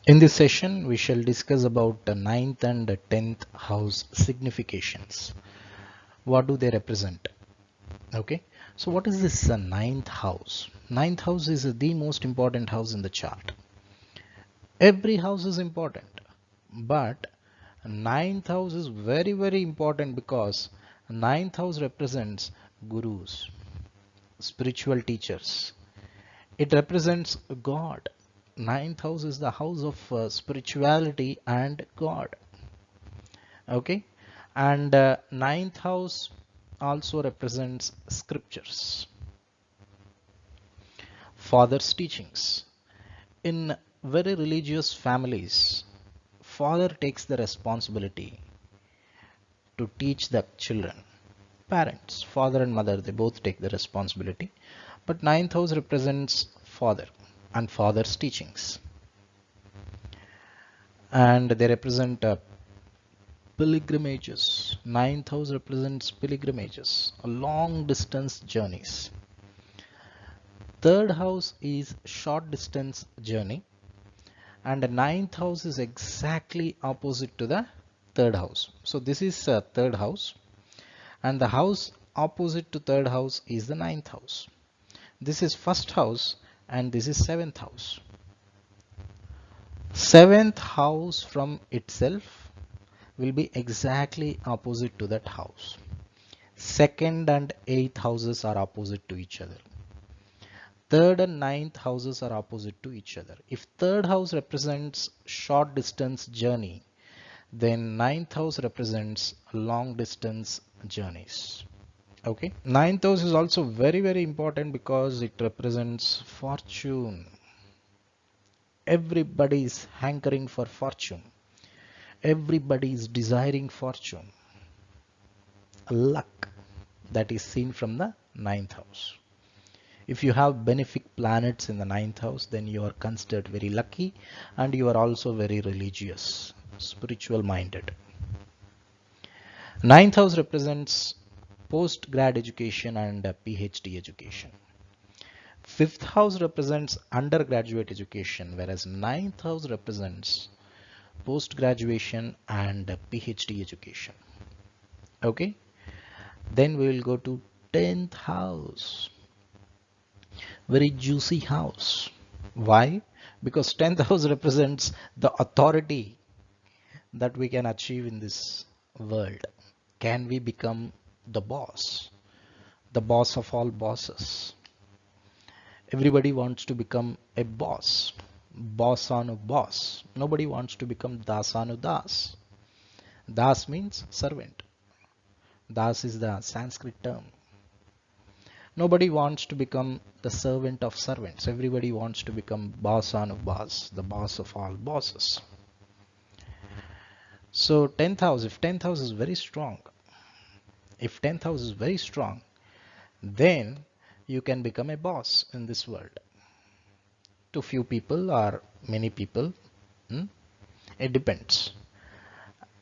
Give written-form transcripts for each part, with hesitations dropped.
In this session, we shall discuss about the ninth and 10th house significations. What do they represent? Okay, so what is this ninth house? Ninth house is the most important house in the chart. Every house is important, but ninth house is very important because ninth house represents gurus, spiritual teachers. It represents God. Ninth house is the house of spirituality and God. Okay, and ninth house also represents scriptures, father's teachings. In very religious families, father takes the responsibility to teach the children. Parents, father and mother, they both take the responsibility, but ninth house represents father and father's teachings, and they represent pilgrimages. Ninth house represents pilgrimages, long distance journeys. Third house is short distance journey, and the ninth house is exactly opposite to the third house. So this is third house, and the house opposite to third house is the ninth house. This is first house, and this is seventh house. Seventh house from itself will be exactly opposite to that house. Second and eighth houses are opposite to each other. Third and ninth houses are opposite to each other. If third house represents short distance journey, then ninth house represents long distance journeys. Okay, ninth house is also very important because it represents fortune. Everybody is hankering for fortune. Everybody is desiring fortune. Luck that is seen from the ninth house. If you have benefic planets in the ninth house, then you are considered very lucky, and you are also very religious, spiritual minded. Ninth house represents post-grad education and PhD education. Fifth house represents undergraduate education, whereas ninth house represents post-graduation and PhD education. Okay, then we will go to 10th house. Very juicy house. Why? Because 10th house represents the authority that we can achieve in this world. Can we become the boss of all bosses? Everybody wants to become a boss, bossanu boss. Nobody wants to become dasanu das. Das means servant. Das is the Sanskrit term. Nobody wants to become the servant of servants. Everybody wants to become bossanu boss, the boss of all bosses. So 10th house, if 10th house is very strong, then you can become a boss in this world to few people or many people. It depends.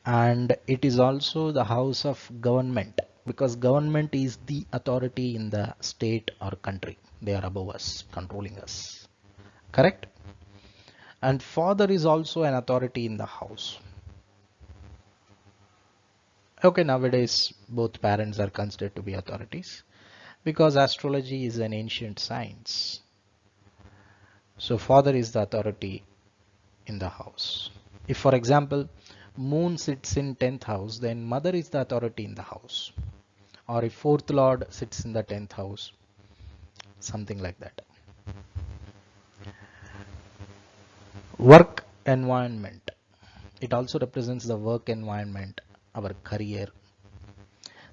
And it is also the house of government, because government is the authority in the state or country. They are above us, controlling us. Correct? And father is also an authority in the house. Okay, nowadays both parents are considered to be authorities because astrology is an ancient science. So father is the authority in the house. If, for example, moon sits in 10th house, then mother is the authority in the house. Or if fourth lord sits in the 10th house, something like that. Work environment. It also represents the work environment, our career,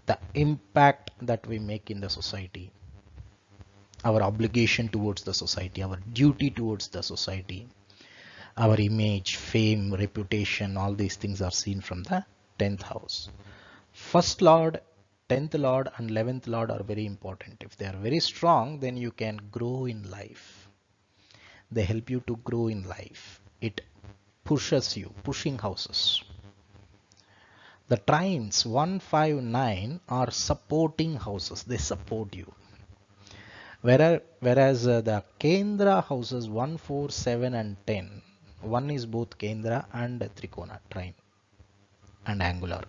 the impact that we make in the society, our obligation towards the society, our duty towards the society, our image, fame, reputation, all these things are seen from the 10th house. First lord, 10th lord and 11th lord are very important. If they are very strong, then you can grow in life. They help you to grow in life. It pushes you, pushing houses. The trines 1, 5, 9 are supporting houses. They support you. Whereas the Kendra houses 1, 4, 7 and 10, One is both Kendra and Trikona, trine and angular.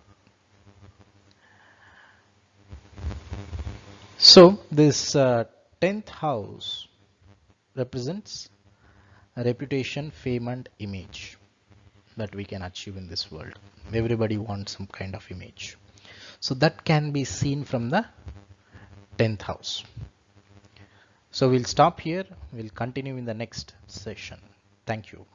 So this 10th house represents reputation, fame and image that we can achieve in this world. Everybody wants some kind of image. So that can be seen from the 10th house. So we'll stop here. We'll continue in the next session. Thank you.